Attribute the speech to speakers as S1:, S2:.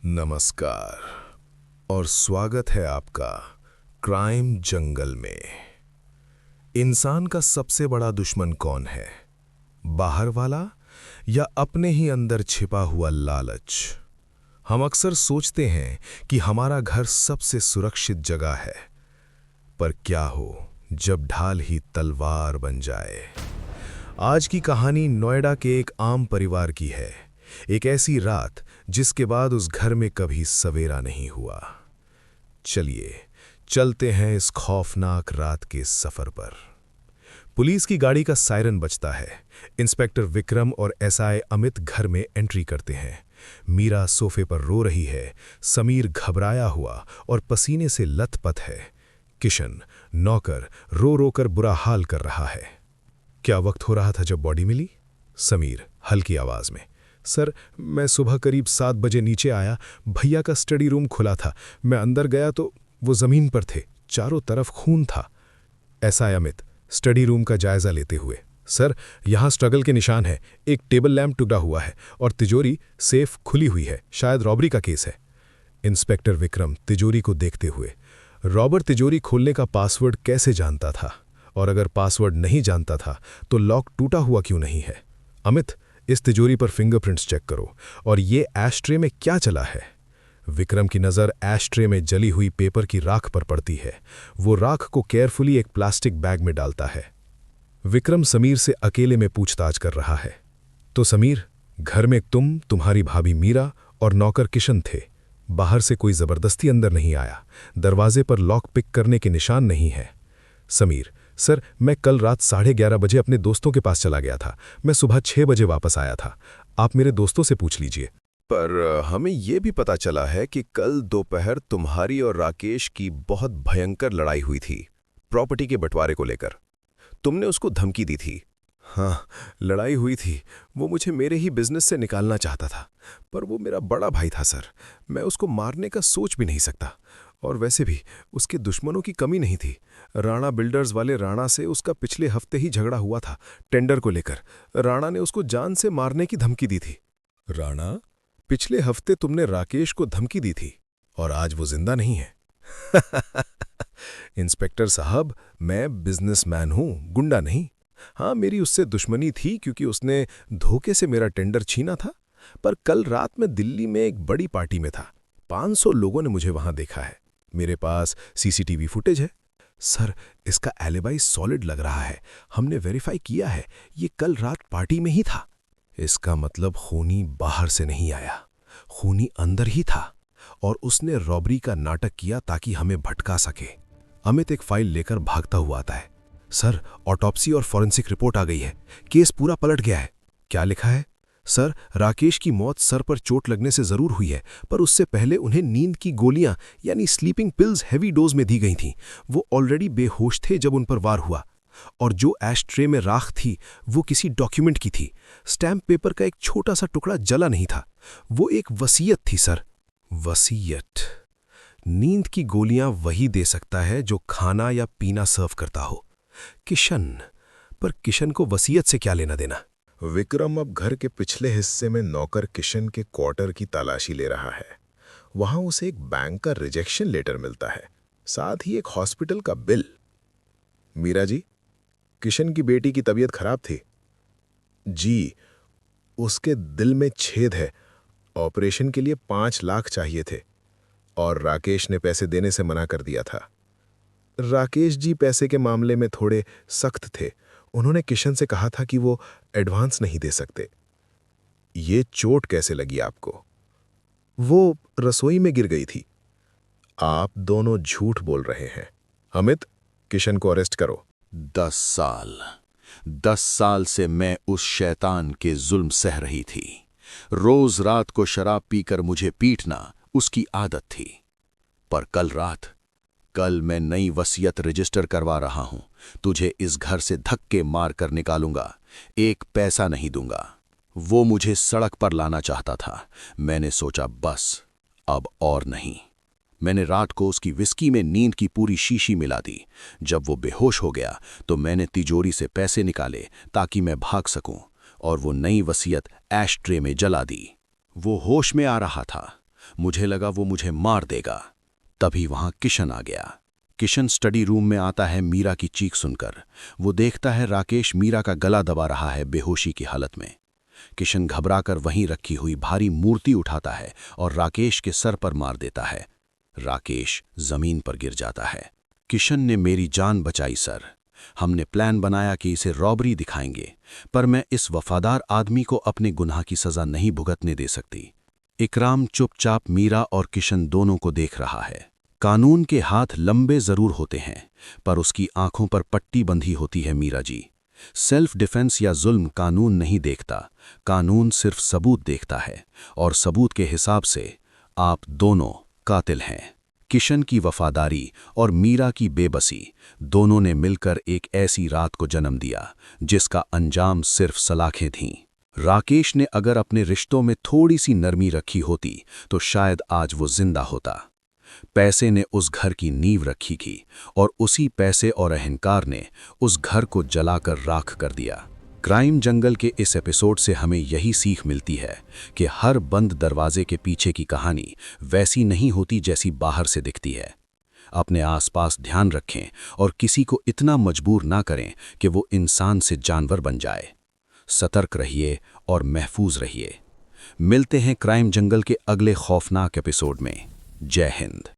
S1: नमस्कार और स्वागत है आपका क्राइम जंगल में। इंसान का सबसे बड़ा दुश्मन कौन है, बाहर वाला या अपने ही अंदर छिपा हुआ लालच? हम अक्सर सोचते हैं कि हमारा घर सबसे सुरक्षित जगह है, पर क्या हो जब ढाल ही तलवार बन जाए। आज की कहानी नोएडा के एक आम परिवार की है, एक ऐसी रात जिसके बाद उस घर में कभी सवेरा नहीं हुआ। चलिए चलते हैं इस खौफनाक रात के सफर पर। पुलिस की गाड़ी का सायरन बजता है। इंस्पेक्टर विक्रम और एसआई अमित घर में एंट्री करते हैं। मीरा सोफे पर रो रही है, समीर घबराया हुआ और पसीने से लथपथ है। किशन नौकर रो रो कर बुरा हाल कर रहा है। क्या वक्त हो रहा था जब बॉडी मिली? समीर हल्की आवाज में, सर मैं सुबह करीब 7 बजे नीचे आया, भैया का स्टडी रूम खुला था, मैं अंदर गया तो वो जमीन पर थे, चारों तरफ खून था। एसआई अमित स्टडी रूम का जायजा लेते हुए, सर यहाँ स्ट्रगल के निशान है, एक टेबल लैंप टूटा हुआ है और तिजोरी सेफ खुली हुई है, शायद रॉबरी का केस है। इंस्पेक्टर विक्रम तिजोरी को देखते हुए, रॉबर तिजोरी खोलने का पासवर्ड कैसे जानता था? और अगर पासवर्ड नहीं जानता था तो लॉक टूटा हुआ क्यों नहीं है? अमित इस तिजोरी पर फिंगरप्रिंट्स चेक करो, और ये एशट्रे में क्या चला है? विक्रम की नज़र एशट्रे में जली हुई पेपर की राख पर पड़ती है। वो राख को केयरफुली एक प्लास्टिक बैग में डालता है। विक्रम समीर से अकेले में पूछताछ कर रहा है। तो समीर, घर में तुम्हारी भाभी मीरा और नौकर किशन थे। बाहर से कोई जबरदस्ती अंदर नहीं आया। दरवाजे पर लॉक पिक करने के निशान नहीं है। समीर, सर मैं कल रात 11:30 बजे अपने दोस्तों के पास चला गया था, मैं सुबह 6 बजे वापस आया था, आप मेरे दोस्तों से पूछ लीजिए।
S2: पर हमें यह भी पता चला है कि कल दोपहर तुम्हारी और राकेश की बहुत भयंकर लड़ाई हुई थी, प्रॉपर्टी के बंटवारे को लेकर। तुमने उसको धमकी दी थी।
S1: हाँ, लड़ाई हुई थी। वो मुझे मेरे ही बिजनेस से निकालना चाहता था, पर वो मेरा बड़ा भाई था सर, मैं उसको मारने का सोच भी नहीं सकता। और वैसे भी उसके दुश्मनों की कमी नहीं थी। राणा बिल्डर्स वाले राणा से उसका पिछले हफ्ते ही झगड़ा हुआ था टेंडर को लेकर। राणा ने उसको जान से मारने की धमकी दी थी। राणा? पिछले हफ्ते तुमने राकेश को धमकी दी थी और आज वो जिंदा नहीं है। इंस्पेक्टर साहब, मैं बिजनेसमैन हूं, गुंडा नहीं। हाँ, मेरी उससे दुश्मनी थी क्योंकि उसने धोखे से मेरा टेंडर छीना था, पर कल रात मैं दिल्ली में एक बड़ी पार्टी में था। 500 लोगों ने मुझे वहां देखा है। मेरे पास सीसीटीवी फुटेज है। सर, इसका एलिबाई सॉलिड लग रहा है, हमने वेरीफाई किया है, ये कल रात पार्टी में ही था। इसका मतलब खूनी बाहर से नहीं आया, खूनी अंदर ही था, और उसने रॉबरी का नाटक किया ताकि हमें भटका सके। अमित एक फाइल लेकर भागता हुआ आता है। सर, ऑटोप्सी और फॉरेंसिक रिपोर्ट आ गई है, केस पूरा पलट गया है। क्या लिखा है? सर, राकेश की मौत सर पर चोट लगने से जरूर हुई है, पर उससे पहले उन्हें नींद की गोलियां यानी स्लीपिंग पिल्स हेवी डोज में दी गई थीं। वो ऑलरेडी बेहोश थे जब उन पर वार हुआ। और जो एश ट्रे में राख थी वो किसी डॉक्यूमेंट की थी। स्टैम्प पेपर का एक छोटा सा टुकड़ा जला नहीं था, वो एक वसीयत थी सर। वसीयत? नींद की गोलियां वही दे सकता है जो खाना या पीना सर्व करता हो। किशन? पर किशन को वसीयत से क्या लेना देना? विक्रम अब घर के पिछले हिस्से में नौकर किशन के क्वार्टर की तलाशी ले रहा है। वहां उसे एक बैंक का रिजेक्शन लेटर मिलता है, साथ ही एक हॉस्पिटल का बिल। मीरा जी, किशन की बेटी की तबीयत खराब थी। जी, उसके दिल में छेद है, ऑपरेशन के लिए 5 लाख चाहिए थे और राकेश ने पैसे देने से मना कर दिया था। राकेश जी पैसे के मामले में थोड़े सख्त थे, उन्होंने किशन से कहा था कि वो एडवांस नहीं दे सकते। ये चोट कैसे लगी आपको? वो रसोई में गिर गई थी। आप दोनों झूठ बोल रहे हैं। अमित, किशन को अरेस्ट करो।
S3: 10 साल से मैं उस शैतान के जुल्म सह रही थी। रोज रात को शराब पीकर मुझे पीटना उसकी आदत थी। पर कल मैं नई वसीयत रजिस्टर करवा रहा हूं। तुझे इस घर से धक्के मार कर निकालूंगा, 1 पैसा नहीं दूंगा। वो मुझे सड़क पर लाना चाहता था। मैंने सोचा बस, अब और नहीं। मैंने रात को उसकी विस्की में नींद की पूरी शीशी मिला दी। जब वो बेहोश हो गया तो मैंने तिजोरी से पैसे निकाले ताकि मैं भाग सकूं, और वो नई वसीयत ऐश ट्रे में जला दी। वो होश में आ रहा था। मुझे लगा वो मुझे मार देगा। तभी वहां किशन आ गया। किशन स्टडी रूम में आता है मीरा की चीख सुनकर। वो देखता है राकेश मीरा का गला दबा रहा है बेहोशी की हालत में। किशन घबराकर वहीं रखी हुई भारी मूर्ति उठाता है और राकेश के सर पर मार देता है। राकेश जमीन पर गिर जाता है। किशन ने मेरी जान बचाई सर। हमने प्लान बनाया कि इसे रॉबरी दिखाएंगे, पर मैं इस वफादार आदमी को अपने गुनाह की सजा नहीं भुगतने दे सकती। इकराम चुपचाप मीरा और किशन दोनों को देख रहा है। कानून के हाथ लंबे जरूर होते हैं, पर उसकी आंखों पर पट्टी बंधी होती है मीरा जी। सेल्फ डिफेंस या जुल्म कानून नहीं देखता, कानून सिर्फ सबूत देखता है, और सबूत के हिसाब से आप दोनों कातिल हैं। किशन की वफादारी और मीरा की बेबसी दोनों ने मिलकर एक ऐसी रात को जन्म दिया जिसका अंजाम सिर्फ सलाखें थीं। राकेश ने अगर अपने रिश्तों में थोड़ी सी नरमी रखी होती तो शायद आज वो जिंदा होता। पैसे ने उस घर की नींव रखी थी, और उसी पैसे और अहंकार ने उस घर को जलाकर राख कर दिया। क्राइम जंगल के इस एपिसोड से हमें यही सीख मिलती है कि हर बंद दरवाजे के पीछे की कहानी वैसी नहीं होती जैसी बाहर से दिखती है। अपने आसपास ध्यान रखें और किसी को इतना मजबूर ना करें कि वो इंसान से जानवर बन जाए। सतर्क रहिए और महफूज रहिए। मिलते हैं क्राइम जंगल के अगले खौफनाक एपिसोड में। जय हिंद।